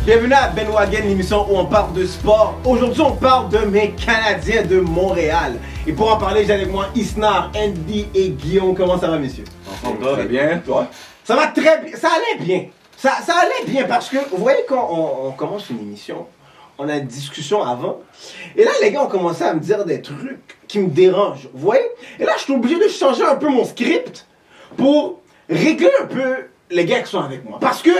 Bienvenue à Ben Wagen, l'émission où on parle de sport. Aujourd'hui, on parle de mes Canadiens de Montréal. Et pour en parler, j'ai avec moi Isnar, Andy et Guillaume. Comment ça va, messieurs? Très bien, toi? Ça va très bien. Ça allait bien. Ça allait bien parce que, vous voyez, quand on commence une émission, on a une discussion avant. Et là, les gars ont commencé à me dire des trucs qui me dérangent. Vous voyez? Et là, je suis obligé de changer un peu mon script pour régler un peu les gars qui sont avec moi. Parce que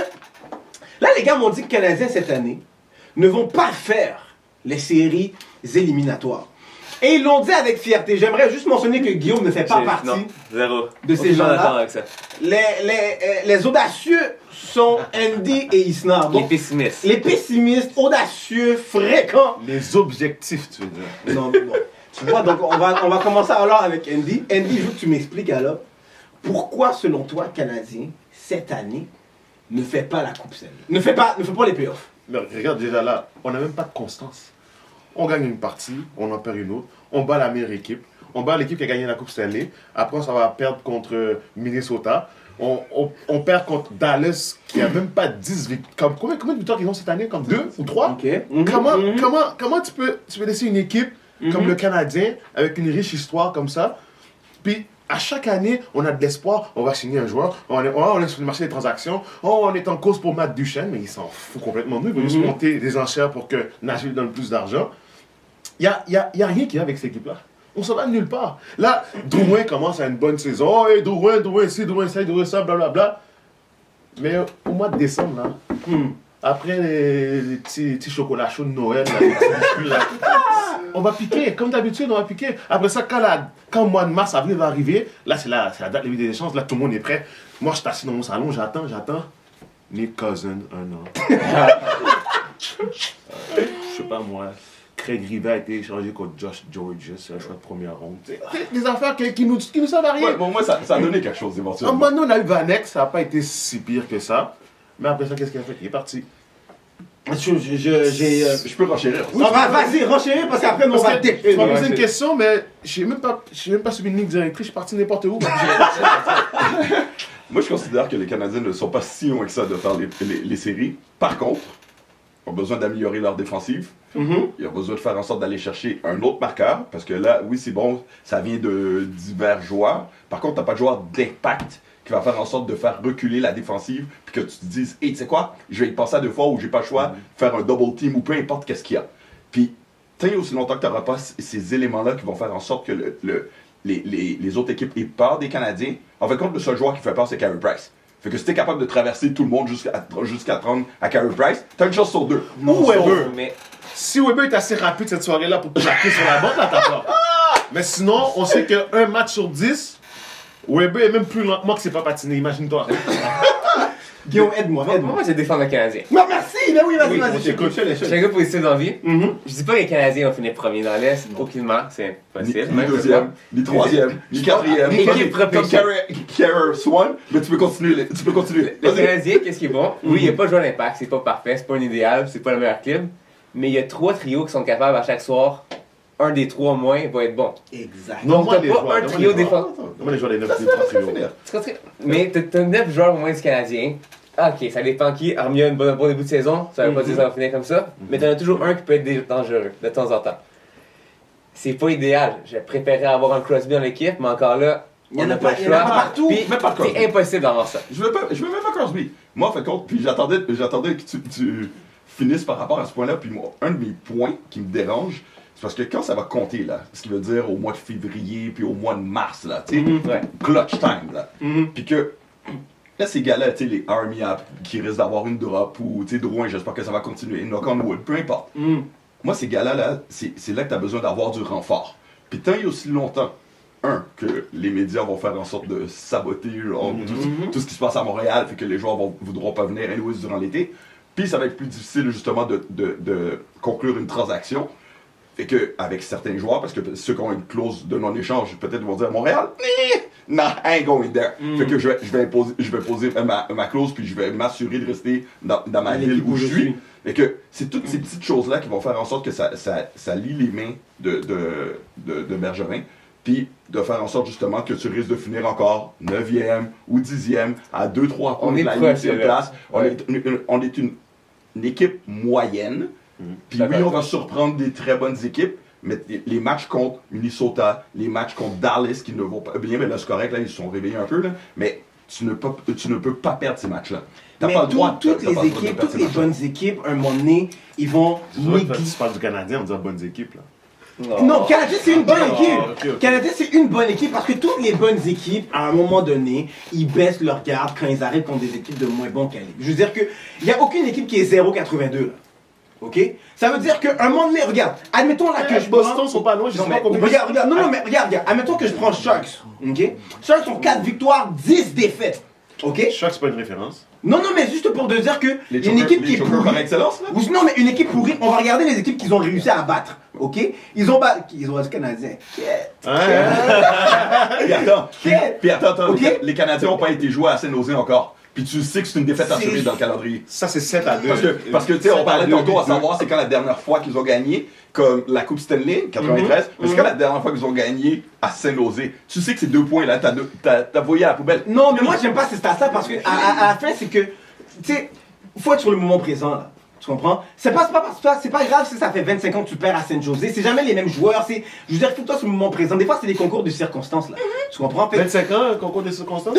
là, les gars m'ont dit que les Canadiens, cette année, ne vont pas faire les séries éliminatoires. Et ils l'ont dit avec fierté. J'aimerais juste mentionner que Guillaume ne fait pas partie de ces gens-là. Avec ça. Les audacieux sont Andy et Isnar. Les pessimistes. Les pessimistes, audacieux, fréquents. Les objectifs, tu veux dire. Non, mais bon. Tu vois, donc on va commencer alors avec Andy. Andy, je veux que tu m'expliques alors pourquoi, selon toi, le Canadien, cette année, ne fait pas la Coupe Stanley. Ne fait pas les playoffs. Mais regarde déjà là, on n'a même pas de constance. On gagne une partie, on en perd une autre. On bat la meilleure équipe. On bat l'équipe qui a gagné la Coupe Stanley. Après, ça va perdre contre Minnesota. On perd contre Dallas, qui a même pas 10 victoires. Combien de victoires ils ont cette année? Comme 2 ou 3? Ok. Comment tu peux laisser une équipe comme le Canadien, avec une riche histoire comme ça, puis à chaque année, on a de l'espoir, on va signer un joueur, on est sur le marché des transactions, on est en course pour Matt Duchesne, mais il s'en fout complètement de nous, il veut juste monter des enchères pour que Nashville donne plus d'argent. Il n'y a rien qui va avec cette équipe-là. On s'en va de nulle part. Là, Drouin commence à une bonne saison. Oh, hey, Drouin, ci, Drouin ça, blablabla. Mais au mois de décembre, là, après les petits chocolats chauds de Noël, là, les petits biscuits, là, on va piquer, comme d'habitude, on va piquer. Après ça, quand le mois de mars, avril va arriver, là, c'est la date limite des échanges, là, tout le monde est prêt. Moi, je suis assis dans mon salon, j'attends. Nick Cousin, 1 an. Je sais pas moi. Craig Rivet a été échangé contre Josh Georges, c'est un choix de première ronde. Des affaires qui nous servent à rien. Ouais, bon, moi, ça a donné quelque chose éventuellement. En moment, on a eu Vanek, ça n'a pas été si pire que ça. Mais après ça, qu'est-ce qu'il a fait? Il est parti. Je peux renchérir. Non, vas-y, renchérir parce qu'après, on va Tu m'as posé une question, mais j'ai même pas suivi une ligne directrice, je suis parti n'importe où. Moi, je considère que les Canadiens ne sont pas si loin que ça de faire les séries. Par contre, ils ont besoin d'améliorer leur défensive. Ils ont besoin de faire en sorte d'aller chercher un autre marqueur. Parce que là, oui, c'est bon, ça vient de divers joueurs. Par contre, tu n'as pas de joueur d'impact qui va faire en sorte de faire reculer la défensive. Puis que tu te dises, hey, tu sais quoi, je vais y passer à 2 fois ou j'ai pas le choix de faire un double team ou peu importe qu'est-ce qu'il y a. Puis, tant et aussi longtemps que tu n'auras pas ces éléments-là qui vont faire en sorte que les autres équipes aient peur des Canadiens. En fait, compte, le seul joueur qui fait peur, c'est Carey Price. Fait que si t'es capable de traverser tout le monde jusqu'à prendre à Carey Price, t'as une chance sur 2. Ou Weber. Si Weber est assez rapide cette soirée-là pour plaquer sur la bande, là, t'as peur. Mais sinon, on sait qu'un match sur 10, Weber est même plus lentement que c'est pas patiné, imagine-toi. Guillaume, aide-moi. Moi, je défends le Canadien. Non, merci, mais oui, vas-y, on t'écoute. Je suis un gars positif dans la vie. Je dis pas que les Canadiens ont fini premier dans l'Est, aucunement, c'est impossible. Ni deuxième, ni troisième, ni quatrième. Équipe Comme Carey Swan, mais tu peux continuer. Le Canadien, qu'est-ce qui est bon? Oui, il n'y a pas de joueur d'impact, c'est pas parfait, c'est pas un idéal, c'est pas le meilleur club. Mais il y a 3 trios qui sont capables à chaque soir, un des 3 au moins va être bon. Exact. Donc t'as pas un trio défensif. Comment les joueurs des 9 trios? Mais t'as 9 joueurs au moins du Canadien. Ah, ok, ça dépend qui. Armia a un bon début de saison, ça veut pas dire que ça va finir comme ça. Mais t'en as toujours un qui peut être dangereux de temps en temps. C'est pas idéal. Je préférerais avoir un Crosby dans l'équipe, mais encore là, on n'a pas le choix. Partout. Puis, c'est impossible d'avoir ça. Je veux même pas Crosby. Moi, en fait compte, puis j'attendais que tu finisses par rapport à ce point-là. Puis moi, un de mes points qui me dérange, c'est parce que quand ça va compter, là, ce qui veut dire au mois de février, puis au mois de mars, là, tu sais, clutch time, là. Puis que, là, ces gars-là, tu sais, les Army qui risquent d'avoir une drop, ou, tu sais, Drouin, j'espère que ça va continuer, knock on wood, peu importe. Moi, ces gars-là, là, c'est là que tu as besoin d'avoir du renfort. Puis tant et aussi longtemps, que les médias vont faire en sorte de saboter genre, tout ce qui se passe à Montréal, fait que les joueurs voudront pas venir anyways durant l'été. Puis ça va être plus difficile justement de conclure une transaction. Fait que avec certains joueurs, parce que ceux qui ont une clause de non-échange, peut-être vont dire Montréal, nah, I ain't going there. Fait que je vais poser ma clause, puis je vais m'assurer de rester dans ma ville où je suis. Fait que c'est toutes ces petites choses-là qui vont faire en sorte que ça lie les mains de Bergevin. Puis de faire en sorte justement que tu risques de finir encore 9e ou 10e à 2-3 points de la 8e place. On est une une équipe moyenne. Puis oui, on va surprendre des très bonnes équipes. Mais les matchs contre Minnesota, les matchs contre Dallas qui ne vont pas bien, mais là c'est correct, là ils se sont réveillés un peu, là, mais tu ne peux pas perdre ces matchs-là. T'as Mais pas le droit. toutes les équipes, toutes les bonnes équipes, à un moment donné, ils vont négliger. Tu parles du Canadien, on dit bonnes équipes, là. Non, Canadien c'est une bonne Non, équipe. ok. Canadien c'est une bonne équipe parce que toutes les bonnes équipes, à un moment donné, ils baissent leur garde quand ils arrivent contre des équipes de moins bon calibre. Je veux dire que il n'y a aucune équipe qui est 0,82 là. Ok? Ça veut dire qu'à un moment donné, regarde, admettons là que je Boston sont pas loin, je Non, sais mais pas combien. regarde, non, mais regarde, admettons que je prends Sharks, ok? Sharks ont 4 victoires, 10 défaites, ok? Sharks, c'est pas une référence. Non, mais juste pour te dire que Les une équipe qui est chokers par pourrie. excellence, là? Ou non, mais une équipe pourrie, on va regarder les équipes qu'ils ont réussi à battre, ok? Ils ont battu le Canadien. Puis attends, Ok. les Canadiens n'ont pas été joués à Saint-Nosé encore. Puis tu sais que c'est une défaite assurée dans le calendrier. Ça, c'est 7-2. Parce que tu sais, on parlait tantôt à savoir c'est quand la dernière fois qu'ils ont gagné, comme la Coupe Stanley, 93, mais c'est quand la dernière fois qu'ils ont gagné à Saint-Nosé. Tu sais que ces 2 points-là, t'as voyé à la poubelle. Non, mais moi j'aime pas ces stats-là parce que à la fin, c'est que, tu sais, faut être sur le moment présent là. Tu comprends? C'est pas grave si ça fait 25 ans que tu perds à Saint-José. C'est jamais les mêmes joueurs. Je veux dire, faut que toi sur le moment présent. Des fois, c'est des concours de circonstances là. Tu comprends? 25 ans, un concours des circonstances?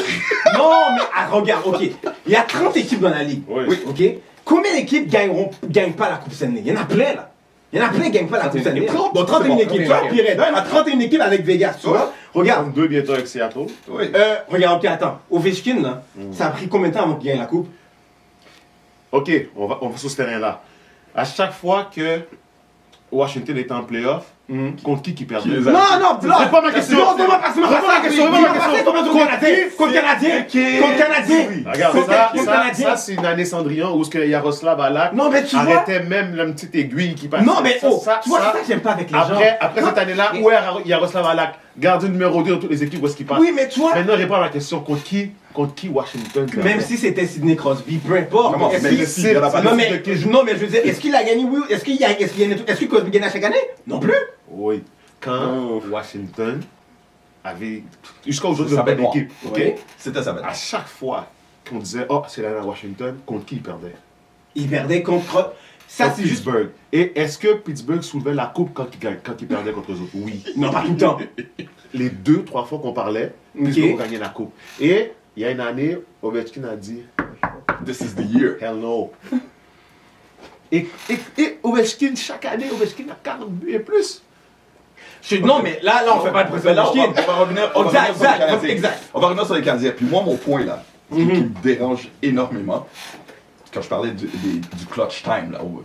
Non, mais regarde, ok. Il y a 30 équipes dans la ligue. Oui. Ok? Combien d'équipes gagnent pas la Coupe Stanley? Il y en a plein là. Il y en a plein qui gagnent pas la Coupe Stanley. 30, Donc 31 équipes. Tu vois, Pierre, à 31 équipes avec Vegas, tu vois? Regarde. 2 bientôt avec Seattle. Oui. Regarde, ok, attends. Ovechkin là, ça a pris combien de temps avant qu'il gagne la Coupe? Ok, on va sur ce terrain-là. À chaque fois que Washington était en playoff, contre qui perdait? Qui les a- Non, C'est pas ma question. Non, c'est pas ma question. Contre Canadien. Regarde, Contre Canadien. ça c'est une année Cendrillon où ce que Yaroslav Alak Non, mais tu vois. arrêtait même la petite aiguille qui passait. Non, mais Ça, oh, ça, tu vois, ça, c'est ça que j'aime pas avec les gens. après cette année-là, où est Yaroslav Alak? Gardien numéro 2 dans toutes les équipes, où est-ce qu'il passe? Oui, mais tu vois, Maintenant, réponds à la question, contre qui Washington perdait? même si c'était Sidney Crosby, peu importe. Comment? Est-ce Mais qu'il- si, il y en a pas Non, de- mais je veux dire, est-ce qu'il a gagné? Oui, est-ce que Crosby gagne à chaque année? Non plus. Oui. Quand Washington avait. Jusqu'à aujourd'hui, Ça une fait bonne noir. équipe. Ok? Oui. C'était ça, À chaque fois qu'on disait, oh, c'est l'année à Washington, contre qui il perdait? Il perdait contre. Ça, Contre c'est juste. Pittsburgh. Et est-ce que Pittsburgh soulevait la coupe quand il perdait contre eux autres? Oui. Non, pas tout le temps. Les 2-3 fois qu'on parlait, Ok. Pittsburgh gagnait la coupe. Et il y a une année, Ovechkin a dit, This is the year. hell no. Et Ovechkin, chaque année, Ovechkin a 40 buts et plus. Non, mais là, on fait pas de Mais là, procès. on va revenir sur les Canadiens. Exact. On va revenir sur les Canadiens. Puis moi, mon point là, qui me dérange énormément, quand je parlais du clutch time, là, au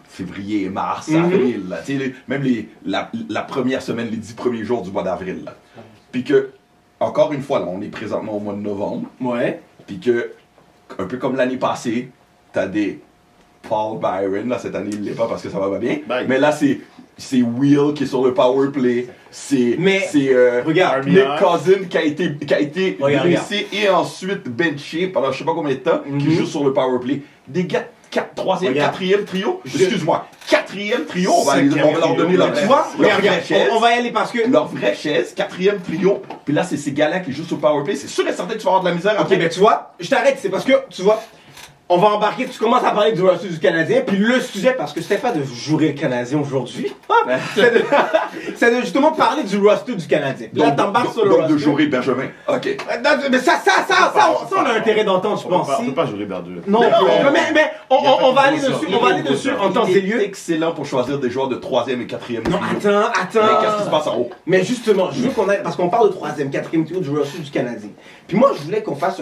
février, mars, avril, là, tu sais, même la première semaine, les 10 premiers jours du mois d'avril, là. Puis que, encore une fois, là, on est présentement au mois de novembre, Ouais. puis que, un peu comme l'année passée, t'as des Paul Byron, là, cette année, il l'est pas parce que ça va pas bien, Bye. mais là, c'est Will qui est sur le power play, c'est Regarde. Nick Cousin qui a été Regarde, blessé et ensuite benché pendant je sais pas combien de temps, qui joue sur le power play. Des gars, 3e, Regarde. 4e trio, excuse-moi, 4e trio, on va leur donner leur, Tu vois, leur regarde, vraie chaise. on va y aller parce que. Leur vraie chaise, 4e trio, puis là c'est ces gars-là qui jouent sur le power play. C'est sûr et certain que tu vas avoir de la misère Ok, après. mais tu vois, je t'arrête, c'est parce que, tu vois, on va embarquer, tu commences à parler du roster du Canadien, puis le sujet, parce que c'était pas de jouer le Canadien aujourd'hui, c'est de justement parler du roster du Canadien. Là, t'embarques sur le donc roster. de Jory Benjamin. Ok. Mais ça, on a intérêt d'entendre, je pense. On peut pas jouer Berdeux. Non, mais on va aller dessus en temps et Il est lieu. excellent pour choisir des joueurs de 3e et 4e Non, trio. Mais qu'est-ce qui se attends. passe en haut? Mais justement, je veux qu'on aille, parce qu'on parle de 3e, 4e trio du roster du Canadien. Puis moi, je voulais qu'on fasse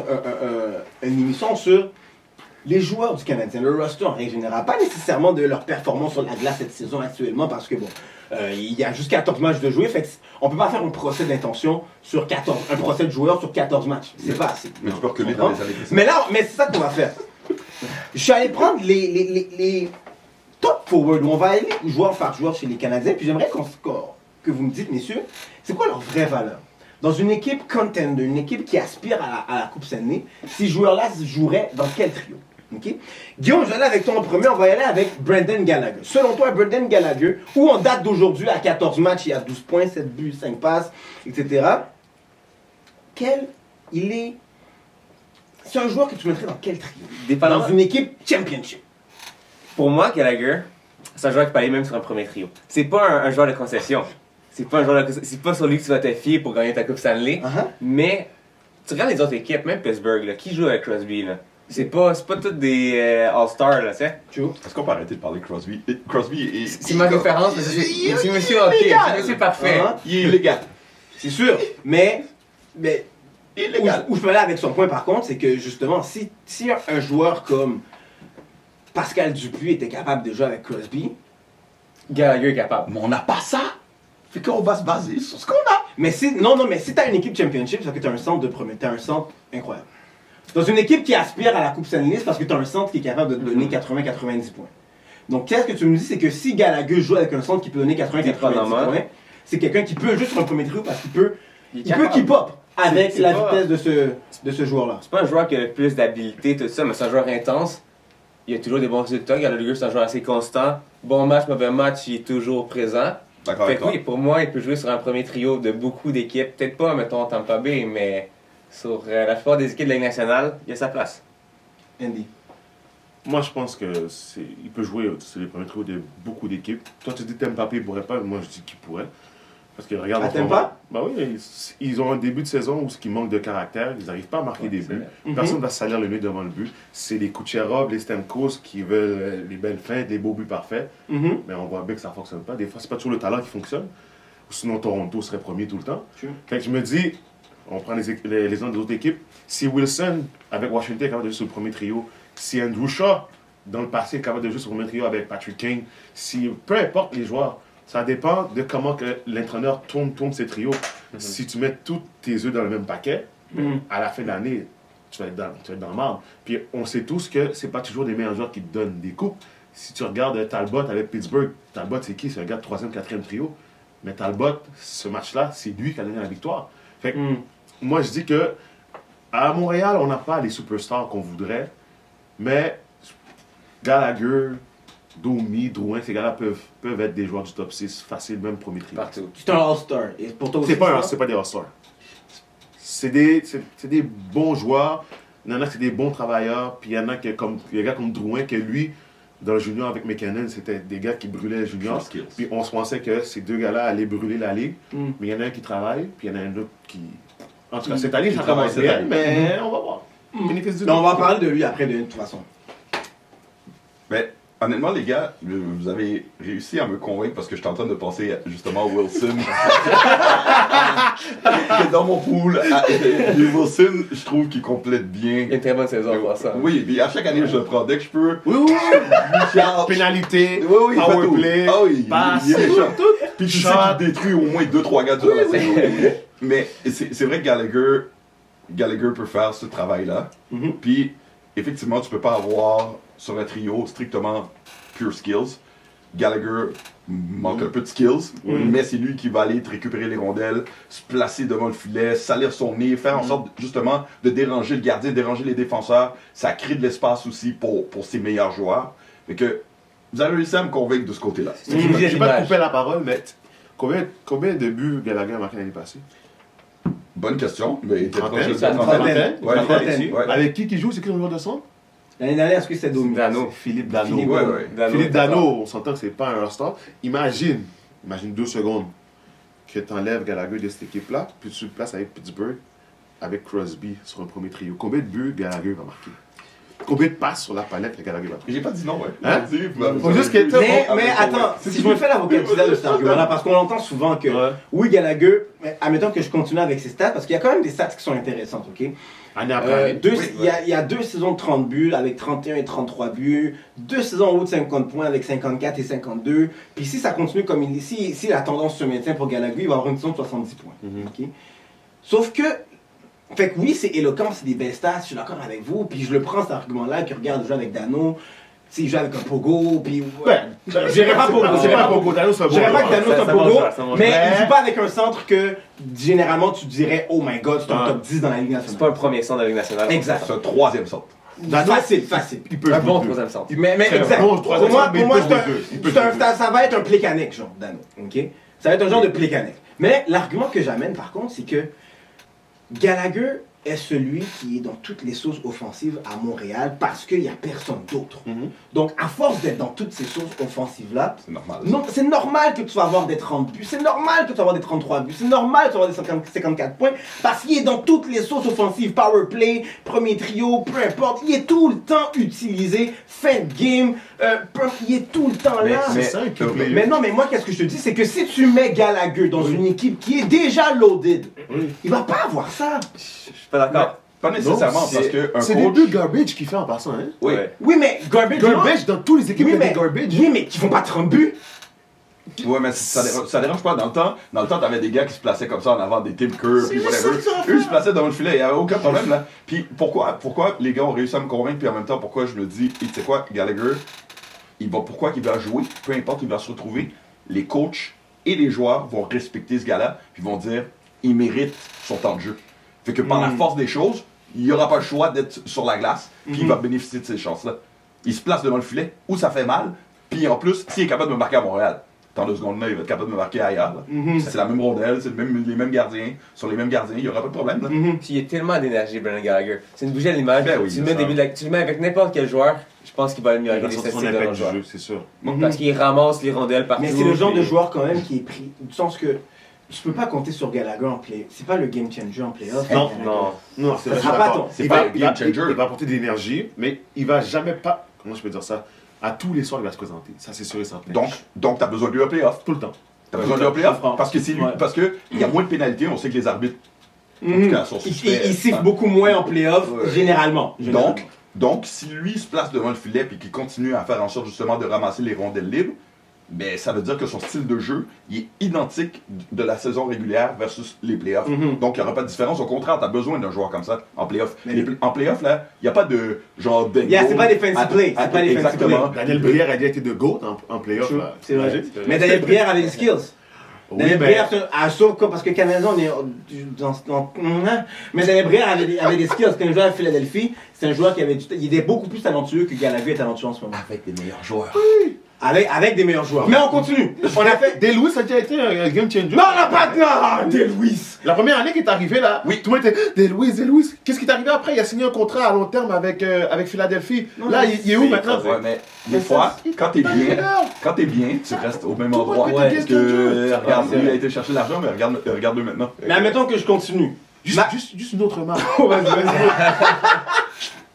une émission sur les joueurs du Canadien, le roster en règle générale, pas nécessairement de leur performance sur la glace cette saison actuellement, parce que bon, il y a juste 14 matchs de jouer, fait on peut pas faire un procès d'intention sur 14, un procès de joueur sur 14 matchs, c'est pas assez. Mais tu peux reculer dans les années précédentes. Mais c'est ça qu'on va faire. Je suis allé prendre les top forward, où on va aller joueur par joueur chez les Canadiens, puis j'aimerais que vous me dites, messieurs, c'est quoi leur vraie valeur? Dans une équipe contender, une équipe qui aspire à la Coupe Stanley, ces joueurs-là joueraient dans quel trio? Okay? Guillaume, je vais aller avec toi en premier, on va y aller avec Brendan Gallagher. Selon toi, Brendan Gallagher, où on date d'aujourd'hui à 14 matchs, il y a 12 points, 7 buts, 5 passes, etc. C'est un joueur que tu mettrais dans quel trio? Dans une équipe championship. Pour moi, Gallagher, c'est un joueur qui peut aller même sur un premier trio. C'est pas un joueur de concession. C'est pas sur lui que tu vas te fier pour gagner ta Coupe Stanley. Mais tu regardes les autres équipes, même Pittsburgh, là, qui joue avec Crosby, là. C'est pas tous des All-Stars, là, tu sais. Est-ce qu'on peut arrêter de parler de Crosby? Crosby est... C'est ma référence, c'est monsieur hockey, c'est monsieur parfait. Il est illégal. C'est sûr, mais Illégal. où je peux aller avec son point par contre, c'est que justement, si un joueur comme Pascal Dupuis était capable de jouer avec Crosby, Gallagher est capable. Mais on n'a pas ça. Fait qu'on va se baser sur ce qu'on a. mais si t'as une équipe championship, c'est parce que t'as un centre de premier, t'as un centre incroyable. Dans une équipe qui aspire à la Coupe Stanley, c'est parce que t'as un centre qui est capable de te donner 80-90 points. Donc qu'est-ce que tu me dis, c'est que si Gallagher joue avec un centre qui peut donner 80-90 points, c'est quelqu'un qui peut jouer sur un premier trio parce qu'il peut keep up avec C'est la pas- vitesse de ce joueur-là. C'est pas un joueur qui a le plus d'habilité, tout ça, mais c'est un joueur intense. Il a toujours des bons résultats. Gallagher, c'est un joueur assez constant. Bon match, mauvais match, il est toujours présent. D'accord Fait avec que toi. oui, pour moi, il peut jouer sur un premier trio de beaucoup d'équipes. Peut-être pas, mettons, Tampa Bay, mais sur la plupart des équipes de la Ligue nationale, il a sa place. Andy. Moi, je pense que il peut jouer sur les premiers trios de beaucoup d'équipes. Toi, tu dis Tampa Bay, il pourrait pas. Moi, je dis qu'il pourrait. Parce que regarde. Ah, t'aimes pas? Bah oui, ils ont un début de saison où ils manquent de caractère. Ils n'arrivent pas à marquer des buts. Mhm. Personne ne va se salir le nez devant le but. C'est les Kucherov, les Stamkos qui veulent les belles fins, des beaux buts parfaits. Mhm. Mais on voit bien que ça ne fonctionne pas. Des fois, c'est pas toujours le talent qui fonctionne. Sinon, Toronto serait premier tout le temps. True. Fait que je me dis, on prend les uns des autres équipes. Si Wilson, avec Washington, est capable de jouer sur le premier trio, si Andrew Shaw, dans le passé, est capable de jouer sur le premier trio avec Patrick Kane, si peu importe les joueurs, ça dépend de comment que l'entraîneur tourne ses trios. Si tu mets tous tes œufs dans le même paquet, Mhm. à la fin de l'année, tu vas être dans le marbre. Puis on sait tous que c'est pas toujours des meilleurs joueurs qui te donnent des coupes. Si tu regardes Talbot avec Pittsburgh, Talbot c'est qui? C'est un gars de 3e, 4e trio. Mais Talbot, ce match-là, c'est lui qui a donné la victoire. Fait que, Mhm. moi je dis que à Montréal, on n'a pas les superstars qu'on voudrait, mais Gallagher, Domi, Drouin, ces gars-là peuvent être des joueurs du top 6 facile, même premier trio. Partout. C'est un All-Star. Et pour toi aussi, C'est pas des All-Stars. C'est des bons joueurs. Il y en a qui sont des bons travailleurs. Puis il y en a qui, comme il y a des gars comme Drouin, que lui, dans le junior avec McKinnon, c'était des gars qui brûlaient le junior. Skills. Puis on se pensait que ces deux gars-là allaient brûler la ligue. Mm. Mais il y en a un qui travaille, puis il y en a un autre qui. En tout cas, cette année, Qui ça travaille commence cette bien, année. mais on va voir. Bénéfice du Non, on doute. va parler de lui après de toute façon. Mais honnêtement, les gars, vous avez réussi à me convaincre parce que j'étais en train de penser justement à Wilson. Et dans mon pool, Wilson, je trouve qu'il complète Il y a bien. une très bonne saison pour ça. Oui, puis à chaque année, je le prends dès que je peux. Oui, oui, Charles. pénalité, Oui, oui, il fait power tout. play, Ah oui, passe, il est méchant. Puis tu sais shot. qu'il détruit au moins 2-3 gars durant la saison. Mais c'est vrai que Gallagher peut faire ce travail-là. Mhm. Puis, effectivement, tu peux pas avoir sur un trio strictement pure skills. Gallagher manque un peu de skills, mais c'est lui qui va aller te récupérer les rondelles, se placer devant le filet, salir son nez, faire en sorte justement de déranger le gardien, déranger les défenseurs. Ça crée de l'espace aussi pour ses meilleurs joueurs. Fait que vous avez réussi à me convaincre de ce côté-là. C'est une Je vais pas te image. couper la parole, mais combien de buts Gallagher a marqué l'année passée? Bonne question, mais il était Trentaine, proche de ça, la trentaine. Ouais, Trentaine. ouais. Avec qui joue? C'est qui le joueur de centre? L'année dernière, est-ce que c'était Domi? Dano. Philippe Dano. Philippe Ouais, ouais. Philippe Dano, on s'entend que c'est pas un All-Star. Imagine 2 secondes que tu enlèves Gallagher de cette équipe-là, puis tu le places avec Pittsburgh, avec Crosby sur un premier trio. Combien de buts Gallagher va marquer? Combien de passes sur la palette que Gallagher va marquer? J'ai pas dit non, ouais. Hein? J'ai dit, vous Faut juste qu'il y ait- Mais attends, si je me fais l'avocat du diable de cet argument-là, parce qu'on entend souvent que, Ouais. oui, Gallagher, mais admettons que je continue avec ses stats, parce qu'il y a quand même des stats qui sont intéressantes, ok? Année après année. Il y a 2 saisons de 30 buts avec 31 et 33 buts, 2 saisons en haut de 50 points avec 54 et 52. Puis si ça continue comme si la tendance se maintient pour Gallagher, il va avoir une saison de 70 points. Mhm. Ok? Sauf que, fait que oui, c'est éloquent, c'est des belles stats, je suis d'accord avec vous, puis je le prends cet argument-là, que regarde, il joue avec Dano, il joue avec un Pogo, puis. Ouais. Je dirais pas Pogo, C'est pas Pogo, Dano, c'est un je dirais bon pas que joueur. Dano c'est un Ça mange Pogo, pas, ça mange mais pas. il joue pas avec un centre que généralement tu dirais, oh my god, c'est un Ouais. top 10 dans la Ligue C'est nationale. pas le premier centre de la Ligue nationale. Exact. C'est un troisième centre. Dano, Facile. Il peut Un jouer bon deux. troisième centre. Mais C'est un exact. bon troisième Pour moi, centre, mais il peut c'est jouer un- deux. Il peut c'est un- jouer ça va être un plécanique, genre, Dano. Ok? Ça va être un genre de plécanique. Mais l'argument que j'amène, par contre, c'est que Gallagher, est celui qui est dans toutes les sauces offensives à Montréal parce qu'il n'y a personne d'autre. Mhm. Donc, à force d'être dans toutes ces sauces offensives-là, C'est normal. non, c'est normal que tu vas avoir des 30 buts, c'est normal que tu vas avoir des 33 buts, c'est normal que tu vas avoir des 54 points parce qu'il est dans toutes les sauces offensives, power play, premier trio, peu importe, il est tout le temps utilisé, fin de game, il est tout le temps là. C'est ça, un key player. Mais non, mais moi, qu'est-ce que je te dis, c'est que si tu mets Gallagher dans une équipe qui est déjà loaded, Oui. il va pas avoir ça. Je suis pas d'accord. Pas nécessairement Non, parce qu'un C'est des coach. buts garbage qu'il fait en passant, hein. Oui. Ouais. Oui, mais garbage, Garbage, dans tous les équipes, oui, il y a mais, des garbage. oui, mais qui font pas 30 buts. Ouais, mais ça dérange pas. Dans le temps, t'avais des gars qui se plaçaient comme ça en avant des Tim Kerr, puis whatever. Eux, ils se plaçaient devant le filet, il n'y avait aucun problème là. Puis pourquoi les gars ont réussi à me convaincre, puis en même temps, pourquoi je me dis, tu sais quoi, Gallagher, pourquoi il va jouer, peu importe, il va se retrouver, les coachs et les joueurs vont respecter ce gars-là, puis vont dire, il mérite son temps de jeu. Fait que par la force des choses, il n'aura pas le choix d'être sur la glace, puis il va bénéficier de ces chances-là. Il se place devant le filet, où ça fait mal, puis en plus, s'il est capable de me marquer à Montréal, dans 2 secondes là, il va être capable de me marquer ailleurs. Là. C'est la même rondelle, c'est les mêmes gardiens, sur les mêmes gardiens, il n'y aura pas de problème. Là. Puis il y a tellement d'énergie, Brendan Gallagher. C'est une bougie à l'image. Ben oui, tu, le mets ça. au début tu le mets avec n'importe quel joueur, je pense qu'il va améliorer Il va les sortir son statistiques de impact notre du joueur. jeu, c'est sûr. Parce qu'il ramasse les rondelles partout. Mais c'est le genre de puis- joueur quand même qui est pris, du sens que tu peux pas compter sur Gallagher en play. C'est pas le game changer en playoff. Non, Gallagher. Non. Non, c'est Ça vrai. sera pas ton- c'est pas un game changer. Il va apporter de l'énergie, mais il va jamais pas. Comment je peux dire ça? À tous les soirs, il va se présenter. Ça, c'est sûr et certain. Donc t'as besoin de lui au playoff. tout le temps. T'as besoin de lui au playoff Je comprends. parce que c'est lui, Ouais. parce que il y a moins de pénalités, on sait que les arbitres, en Mhm. tout cas, sont suspects. Il siffle beaucoup moins en playoff, Ouais. généralement. Donc, si lui se place devant le filet et qu'il continue à faire en sorte justement de ramasser les rondelles libres, ben, ça veut dire que son style de jeu il est identique de la saison régulière versus les playoffs. Mhm. Donc, il n'y aura pas de différence. Au contraire, tu as besoin d'un joueur comme ça en playoff. Mais- En playoff, là, il n'y a pas de genre dingo. C'est pas des fancy plays. C'est pas des fancy Exactement. plays. Daniel Brière a déjà été de GOAT en playoff. True, là. c'est vrai. Imagine. Mais Daniel Brière avait des skills. Oui, Daniel mais- Brière, sauf que parce que Canadien, on est mais Daniel Brière avait des skills. Quand il jouait à Philadelphie, c'est un joueur qui avait il était beaucoup plus talentueux que Gallagher est talentueux en ce moment. Avec des meilleurs joueurs. Avec des meilleurs joueurs. Mais on continue. On a fait. Des Louis a déjà été un game changer. Non, on n'a pas de. Non, Des Louis. La première année qu'il est arrivé là, Oui. tout le monde était Des Louis. Qu'est-ce qui est arrivé après? Il a signé un contrat à long terme avec Philadelphie. Non, Là, mais il est où c'est maintenant? écrasé. Ouais, mais des fois, quand t'es bien, tu restes au même Tout le endroit. monde Parce était que, game changer. regarde, c'est lui a vrai. été chercher l'argent, mais regarde-le maintenant. Mais admettons que je continue. Juste une autre marque. Vas-y, vas-y.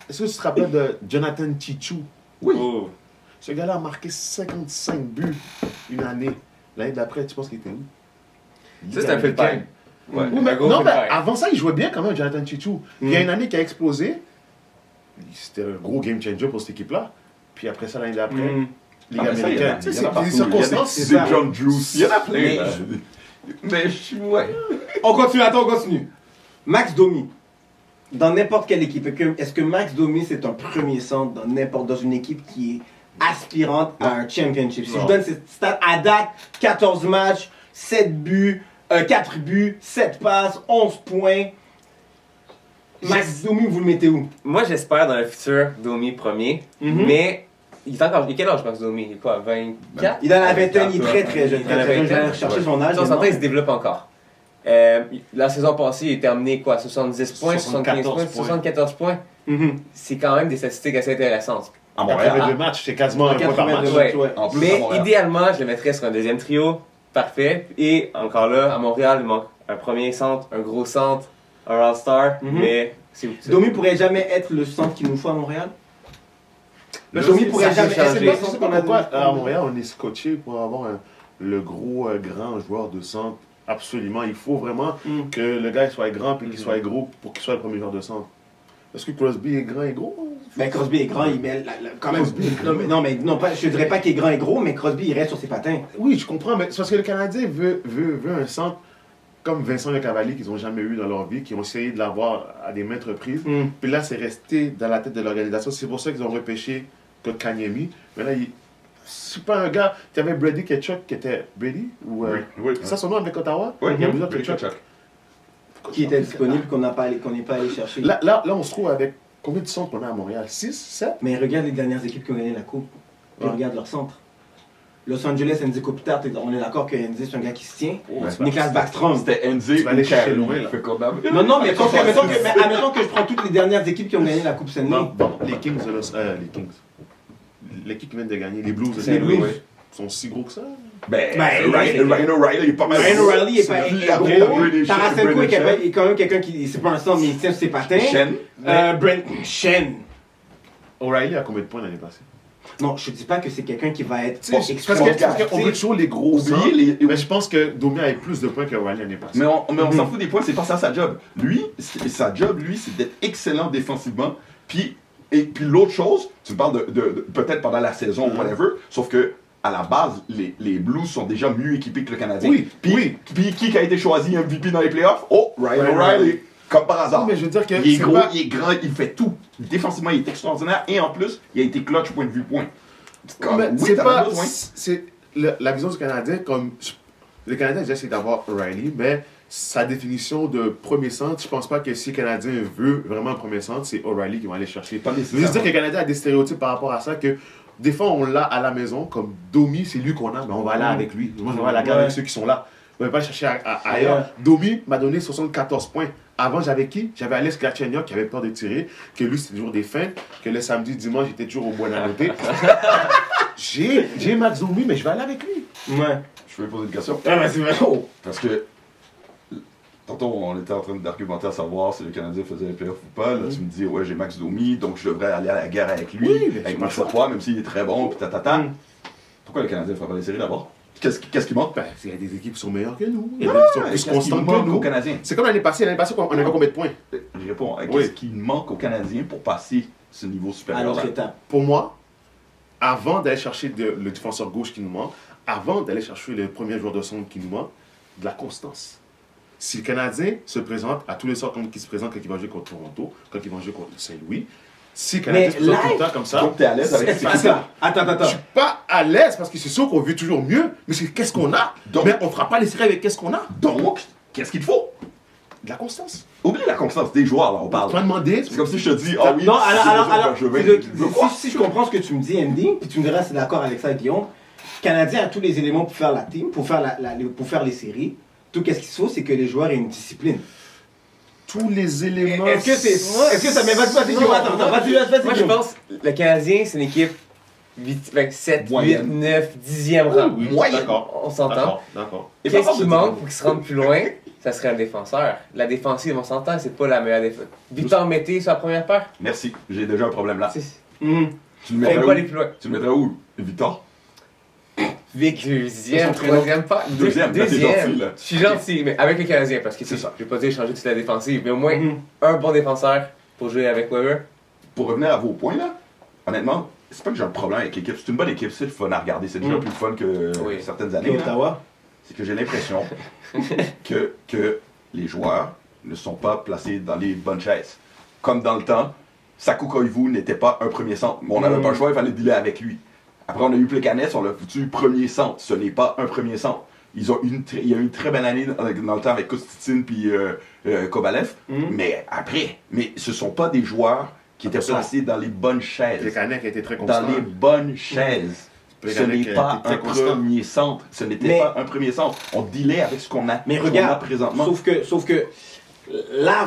Est-ce que tu te rappelles de Jonathan Chichou? Oui. Oh. Ce gars-là a marqué 55 buts une année. L'année d'après, tu penses qu'il était où? Ça, c'est un full time. Ouais, Oui, mais, un gros non, full mais time. avant ça, il jouait bien quand même, Jonathan Chichou. Il y a une année qui a explosé. C'était un gros game changer pour cette équipe-là. Puis après ça, l'année d'après, Mm. Ligue Ah, mais ça, il y en a- américaine. Tu sais, il y en a c'est des partout. Il y en a circonstances. c'est des ça. John Drews. Il y en a plein. Mais- là. Mais ouais. On continue, attends, on continue. Max Domi. Dans n'importe quelle équipe, est-ce que Max Domi c'est un premier centre dans une équipe qui est aspirante à un championship? Si Non. je donne ces stats à date, 14 matchs, 7 buts, 4 buts, 7 passes, 11 points. Max Domi, vous le mettez où? Moi, j'espère dans le futur Domi premier, Mhm. mais il est encore. Il a quel âge, Max Domi? Il est quoi, 24? Il est dans la vingtaine, il est très très jeune. Il est dans la Très jeune. Je vingtaine. vais rechercher son âge. On s'entend, mais il se développe encore. La saison passée, il était amené quoi, 70 points, 75 points, 74 points. Mhm. C'est quand même des statistiques assez intéressantes. À Montréal. 82 matchs, c'est quasiment un point par match. 82 Ouais. ouais. En plus, à Mais Montréal. idéalement, je le mettrais sur un deuxième trio, parfait. Et encore là, à Montréal, il manque un premier centre, un gros centre, un All-Star, Mhm. mais c'est Domi pourrait jamais être le centre qu'il nous faut à Montréal? Là, Domi ça pourrait peut jamais changer. être Je sais pas pourquoi à Montréal on est scotché pour avoir le gros grand joueur de centre. Absolument, il faut vraiment Mm. que le gars il soit grand puis qu'il soit gros pour qu'il soit le premier joueur de centre. Est-ce que Crosby est grand et gros? Mais Crosby est grand, il met quand même. Crosby est Non, mais non, pas, je dirais pas qu'il est grand et gros, mais Crosby il reste sur ses patins. Oui, je comprends, mais c'est parce que le Canadien veut un centre comme Vincent Le Cavalier qu'ils n'ont jamais eu dans leur vie, qui ont essayé de l'avoir à des maintes reprises. Puis là, c'est resté dans la tête de l'organisation. C'est pour ça qu'ils ont repêché Kotkaniemi. Mais là, c'est pas un gars. Tu avais Brady Ketchuk qui était. Brady ou, Oui. C'est ça son nom avec Ottawa? Oui, Il y a besoin de Brady Ketchuk. Tkachuk. Qui était disponible, qu'on n'est pas allé chercher. Là, on se trouve avec combien de centres qu'on a à Montréal? 6, 7? Mais regarde les dernières équipes qui ont gagné la Coupe. Puis Ouais. regarde leur centre. Los Angeles, Andy Kopitar, on est d'accord que Andy c'est un gars qui se tient. Ouais, Niklas Backstrom. C'était NZ Tu vas aller ou chercher Carey. loin, là. Fait qu'on a- Non, mais admettons que je prends toutes les dernières équipes qui ont gagné la Coupe Stanley. Non, les Kings de les Kings. L'équipe qui vient de gagner, les Blues de C'est les Saint-Louis, Blues. sont si gros que ça. Ryan O'Reilly est pas mal. Ryan O'Reilly est pas Après, gros. Brady Tarasenko Shen. est quand même quelqu'un qui, c'est pas un centre, mais il tient sur ses patins. Shen. Brent Shen. O'Reilly a combien de points l'année passée? Non, je dis pas que c'est quelqu'un qui va être Parce qu'on veut toujours les gros Oubliez les- mais je pense que Domi avait plus de points que O'Reilly l'année passée. Mais on s'en fout des points, c'est pas ça sa job. Lui, sa job, c'est d'être excellent défensivement. Puis l'autre chose, tu me parles de peut-être pendant la saison ou whatever, sauf que à la base, les Blues sont déjà mieux équipés que le Canadien. Oui, Puis qui a été choisi MVP dans les playoffs? Oh, Ryan O'Reilly. Comme par hasard. Non, mais je veux dire que Il est c'est gros, pas- il est grand, il fait tout. Défensivement, il est extraordinaire. Et en plus, il a été clutch point de vue point. Mais Oui, c'est t'en pas. as besoin. C'est la vision du Canadien, comme. Le Canadien, j'essaie d'avoir O'Reilly, mais sa définition de premier centre, je pense pas que si le Canadien veut vraiment un premier centre, c'est O'Reilly qui va aller chercher. Pas Je veux nécessairement. juste dire que le Canadien a des stéréotypes par rapport à ça, que des fois on l'a à la maison, comme Domi, c'est lui qu'on a, mais on va aller avec lui. Moi, je vais aller la garder avec ceux qui sont là. On va pas le chercher ailleurs. Ouais. Domi m'a donné 74 points. Avant, j'avais qui? J'avais Alex Galchenyuk qui avait peur de tirer, que lui, c'était toujours des fins, que le samedi, dimanche, j'étais toujours au bois d'annoter. J'ai Max Domi, mais je vais aller avec lui. Ouais. Je vais poser une question. Ah, mais c'est vrai. Oh. Parce que tantôt, on était en train d'argumenter à savoir si le Canadien faisait les playoffs ou pas. Là, tu me dis, ouais, j'ai Max Domi, donc je devrais aller à la guerre avec lui, Oui, mais avec c'est Max pas ça. Lacroix, même s'il est très bon, puis tatata. Mm. Pourquoi le Canadien ne fera pas les séries d'abord? Qu'est-ce qui manque? Ben, il y a des équipes qui sont meilleures que nous. Il y a Ouais, des équipes qui sont qu'est-ce plus qui constantes que manque nous. aux Canadiens? C'est comme l'année passée. L'année passée, on avait combien de points? Je réponds. Qu'est-ce Oui. qui manque aux Canadiens pour passer ce niveau supérieur? Alors, étape. Pour moi, avant d'aller chercher le défenseur gauche qui nous manque, avant d'aller chercher le premier joueur de centre qui nous manque, de la constance. Si le Canadien se présente à tous les sortes qui se présentent quand il va jouer contre Toronto, quand il va jouer contre Saint-Louis, si le Canadien Mais se présente tout live- le temps comme ça, Donc, t'es à l'aise avec ces Attends. je suis pas à l'aise parce que c'est sûr qu'on veut toujours mieux, mais c'est qu'est-ce qu'on a? Donc- Mais on fera pas les séries avec qu'est-ce qu'on a? Donc, qu'est-ce qu'il te faut? De la constance. Oublie la constance des joueurs, là, on Tu parle. vas demander, C'est comme si je te dis, ah oui, Non, alors, je vais. si je comprends ce que tu me dis, Andy, puis tu me diras si c'est d'accord avec ça, Guillaume, Canadien a tous les éléments pour faire la team, pour faire les séries. Tout qu'est-ce qu'il faut, c'est que les joueurs aient une discipline. tous les éléments. Est-ce que ça mais vas-y, Non, Guillaume, attends, vas-y, Moi, je pense que le Canadien, c'est une équipe 7, 8, Moyenne. 9, 10e rang. Oui, Moyenne. d'accord. On s'entend. D'accord. Et pas Qu'est-ce fort qui de manque dire. pour qu'ils se rendent plus loin? Ça serait un défenseur. La défensive, on s'entend, c'est pas la meilleure défense. Victor Mété sur la première paire? Merci, j'ai déjà un problème là. C'est- Tu le Faut mettrais pas où? aller plus loin. Tu le mettrais où? Victor? Vic, deuxième, Son prénom. troisième paire. Deuxième, là, t'es gentil, là. Je suis gentil, mais avec le Canadien, parce que C'est tu sais, ça. je vais pas dire changer toute la défensive, mais au moins Mhm. un bon défenseur pour jouer avec Weber. Pour revenir à vos points là, honnêtement, c'est pas que j'ai un problème avec l'équipe. C'est une bonne équipe, c'est le fun à regarder. C'est déjà Mm. plus fun que Oui. certaines Et années. là. Ottawa. C'est que j'ai l'impression que les joueurs ne sont pas placés dans les bonnes chaises. Comme dans le temps, Saku Koivu n'était pas un premier centre. Mais on n'avait pas le choix, il fallait dealer avec lui. Après, on a eu Plekanec, on l'a foutu premier centre. Ce n'est pas un premier centre. Il y a eu une très belle année dans le temps avec Kostitine puis Kovalev. Mais après, ce ne sont pas des joueurs qui étaient Absolument. placés dans les bonnes chaises. Plekanec a été très constant. Dans les bonnes chaises. Ce Plekanec n'est a pas été très un constant. premier centre. Ce n'était Mais- pas un premier centre. On dealait avec ce qu'on a, Mais ce qu'on a regarde, présentement. sauf que là,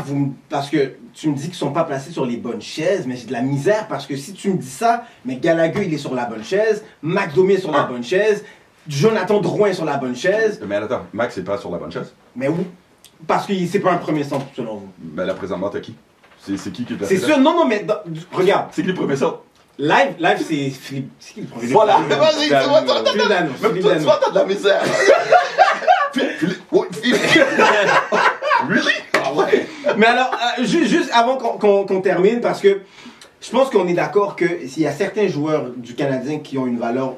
parce que tu me dis qu'ils ne sont pas placés sur les bonnes chaises, mais j'ai de la misère parce que si tu me dis ça, mais Gallagher il est sur la bonne chaise, Mac Domi est sur la bonne chaise, Jonathan Drouin est sur la bonne chaise, Mais attends, Max n'est pas sur la bonne chaise. mais où? Parce que c'est pas un premier centre selon vous. Ben là, présentement, t'as qui? C'est qui est placé C'est là? sûr, non, mais regarde, C'est qui le premier centre? live c'est Philippe. C'est qui le premier? Voilà! Philippe Vas-y, Dano. tu vois, t'as- Philippe Dano, Même Philippe toi, tu Dano. vois, t'as de la misère! Really? Ah ouais! Mais alors, juste avant qu'on termine, parce que je pense qu'on est d'accord que s'il y a certains joueurs du Canadien qui ont une valeur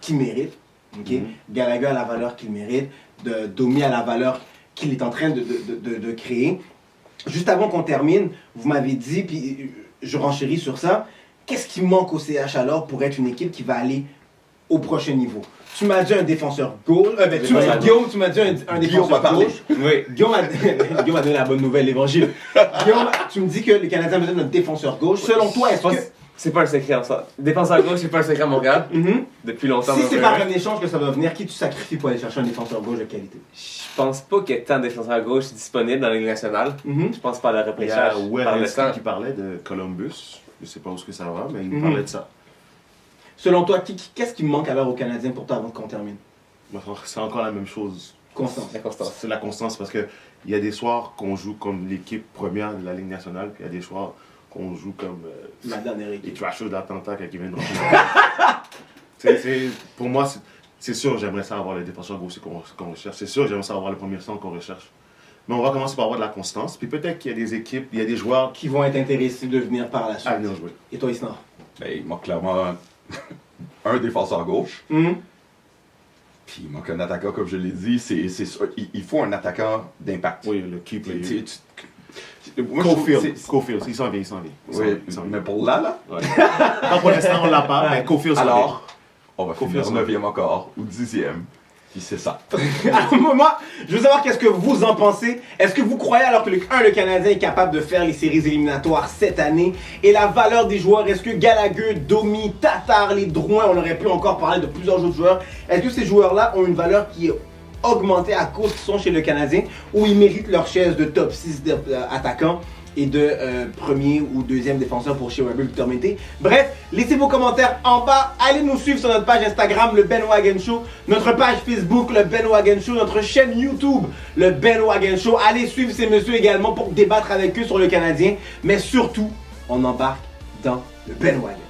qu'ils méritent, ok? Gallagher a la valeur qu'il mérite, Domi a la valeur qu'il est en train de créer. Juste avant qu'on termine, vous m'avez dit, puis je renchéris sur ça, qu'est-ce qui manque au CH alors pour être une équipe qui va aller au prochain niveau? Tu m'as dit un défenseur gauche. Guillaume, tu m'as dit un Guillaume défenseur va parler. gauche. Oui, Guillaume a donné la bonne nouvelle, l'évangile. Guillaume, tu me dis que les Canadiens ont besoin d'un défenseur gauche. Selon toi, est-ce que. C'est pas un secret en ça. Défenseur gauche, c'est pas un secret à Montréal. Depuis longtemps. Si donc, c'est par un échange que ça va venir, qui tu sacrifies pour aller chercher un défenseur gauche de qualité? Je pense pas qu'il y ait tant de défenseurs gauche disponibles dans la Ligue nationale. Je pense pas à le Il y a repêchage par le Werenski temps. qui parlait de Columbus. Je sais pas où ça va, mais il Mhm. parlait de ça. Selon toi, qu'est-ce qui manque alors aux Canadiens pour toi avant qu'on termine? C'est encore la même chose. Constance. La constance. C'est la constance parce que il y a des soirs qu'on joue comme l'équipe première de la Ligue nationale, puis il y a des soirs qu'on joue comme Madame Eric. les trashers d'Atlanta quand ils viennent de pour moi, c'est sûr, j'aimerais ça avoir les défenseurs gauchers qu'on recherche. C'est sûr, j'aimerais ça avoir le premier centre qu'on recherche. Mais on va commencer par avoir de la constance. Puis peut-être qu'il y a des équipes, il y a des joueurs Qui vont être intéressés de venir par la suite. à venir jouer. Et toi, Isnor? Ben, il manque clairement un défenseur gauche. Puis il manque un attaquant, comme je l'ai dit. C'est sûr, il faut un attaquant d'impact. Oui, le key player. Moi, je trouve que Cofield, Cofield, il s'en vient. Oui, mais pour là, Ouais. Non, pour l'instant, on l'a pas, mais Cofield s'en vient. alors, on va Confiance finir en 9e encore, ou 10e. Puis c'est ça. Alors, moi, je veux savoir qu'est-ce que vous en pensez. Est-ce que vous croyez alors que le Canadien est capable de faire les séries éliminatoires cette année? Et la valeur des joueurs, est-ce que Gallagher, Domi, Tatar, les Drouin, on aurait pu encore parler de plusieurs autres joueurs, est-ce que ces joueurs-là ont une valeur qui est augmentée à cause qu'ils sont chez le Canadien ou ils méritent leur chaise de top 6 attaquants et de premier ou deuxième défenseur pour chez Weber Victor Mété? Bref, laissez vos commentaires en bas. Allez nous suivre sur notre page Instagram, le Ben Wagen Show, notre page Facebook, le Ben Wagen Show, notre chaîne YouTube, le Ben Wagen Show. Allez suivre ces messieurs également pour débattre avec eux sur le Canadien. Mais surtout, on embarque dans le Ben Wagen.